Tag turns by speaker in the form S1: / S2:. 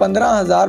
S1: 15,000